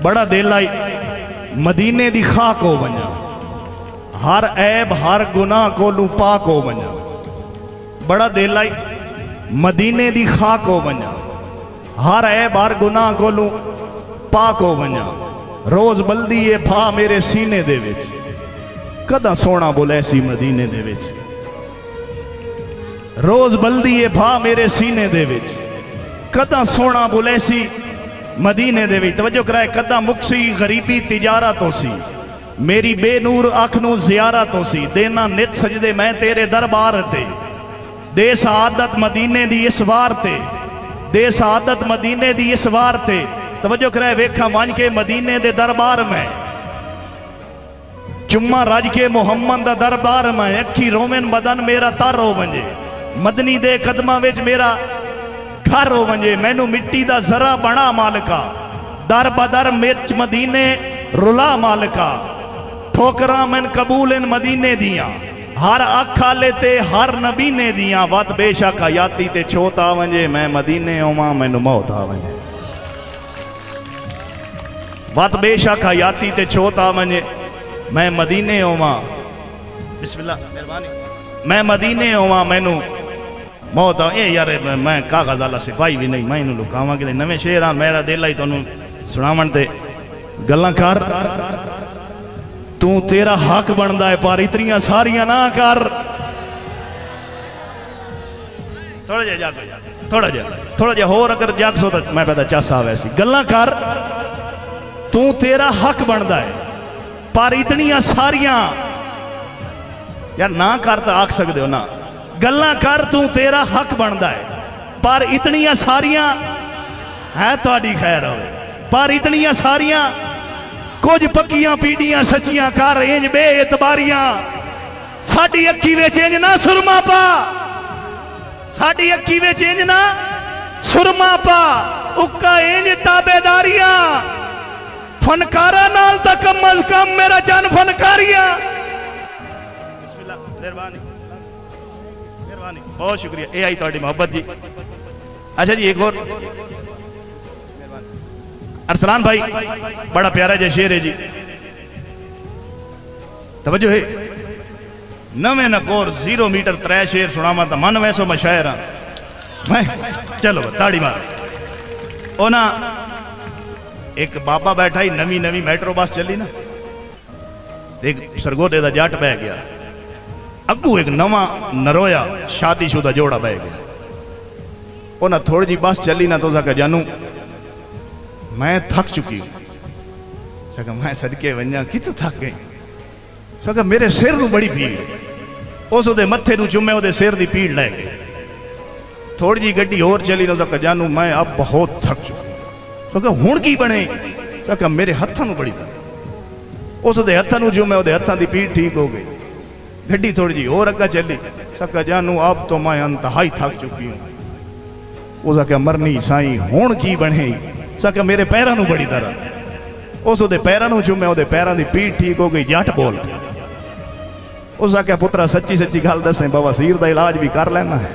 बड़ा दिल आई मदीने दी खाक हो वञा, हर ऐब हर गुनाह को लू पाक हो वञा। बड़ा दिल आई मदीने दी खाक हो वञा, हर ऐब हर गुनाह को लू पाक हो वञा। रोज बल्दी है भा मेरे सीने दे विच, कदा सोना बोले सी मदीने दे विच। रोज बल्दी है भा मेरे सीने दे विच, कदा सोना बोले सी मदीने दे विच। तवज्जो कराए, कदा मुक्सी गरीबी तिजारत हो सी, मेरी बेनूर अख नू ज़ियारत हो सी। देना नित सजदे मैं तेरे दरबार ते, दे सआदत मदीने दी इस वार ते, दे सआदत मदीने दी इस वार ते। तवज्जो कराए, वेखा वन के मदीने दे दरबार में, चुम्मा रज के मुहम्मद दा दरबार में। अखी रोमन बदन मेरा तर हो वंजे, मदनी दे कदमां विच मेरा घर हो वंजे। मैनू मिट्टी दा जरा बना मालिका, दर बदर मिर्च मदीने रुला मालिका। ठोकरा मैन कबूल इन मदीने दियां, हर अख आले ते हर नबीने दियां। वत बेशक हयाती ते छोत आ वंजे, मैं मदीने होवां मैनू मौत आ वंजे। वत बेशक हयाती ते छोत आ वंजे, मैं मदीने होवां। बिस्मिल्लाह मेहरबानी, मैं मदीने होवां मैनू मौत आ। ए यार मैं कागज वाला सिपाही भी नहीं, मैं इनू लुकावां कि नवे शेर आ। मेरा दिल आई तुहानू सुणावण ते गल्लां कर। तू तेरा हक बनता है पर इतनियां सारियां ना कर। थोड़ा जिहा जाग, थोड़ा जिहा होर अगर जाग सो तो मैं पता चस आ वैसी गल्लां कर। तू तेरा हक बनता है पर इतनियां सारियां यार ना कर तो आख सकते हो ना। गल्लां कर, तू तेरा हक बनता है पर इतनियां सारियां है तुहाडी खैर होवे, पर इतनियां सारियां कुछ पक्कियां पीढ़ियां सच्चियां कर। इंज बेएतबारियां साडी अखी विच इंज ना सुरमा पा, साडी अखी विच इंज ना सुरमा पा। उक्का इंज ताबेदारियां फनकारा नाल तो कम अज कम मेरा चन फनकारियां। बिस्मिल्लाह मेहरबानी मेहरबानी, बहुत शुक्रिया। ये आई तुहाडी मोहब्बत जी। अच्छा जी एक और अरसलान भाई, बड़ा प्यारा जहा शेर है जी, तवज्जो है। नवे नकोर 0 मीटर 3 शेर सुनावा तो मन वैसो मैं शायर हाँ मैं। चलो ताड़ी मार। ओ ना एक बाबा बैठा ही, नवी नवी मेट्रो बस चली ना, एक सरगोदे का जट बह गया, अगू एक नवा नरोया शादीशुदा जोड़ा बह गया। ओ ना थोड़ी जी बस चली ना तो जानू मैं थक चुकी हूं। सका मैं सदके वन्या कि तू थक गई? सका मेरे सिर नू बड़ी पीड़, उस दे मत्थे नू चुमे ओदे सिर दी पीड़ लै गई। थोड़ी जी गड्डी होर चली ना सका जानू मैं अब बहुत थक चुकी। सका हुण की बने? सका मेरे हत्थां नू बड़ी दर्द, उस दे हत्थां नू चुमे ओदे हत्थां दी पीड़ ठीक हो गई। गड्डी थोड़ी जी होर अग्गा चली, सका जानू अब तो मैं इंतहाई थक चुकी हूँ। उस आख्या मरनी साईं हुण की बने? सका मेरे पैरों नू बड़ी दर्द, उस दे पैरों नू चुमे ओदे पैरों की पीड़ ठीक हो गई। जट बोल उस आख्या पुत्रा सच्ची सच्ची गल दसें बवासीर दा इलाज भी कर लेना है।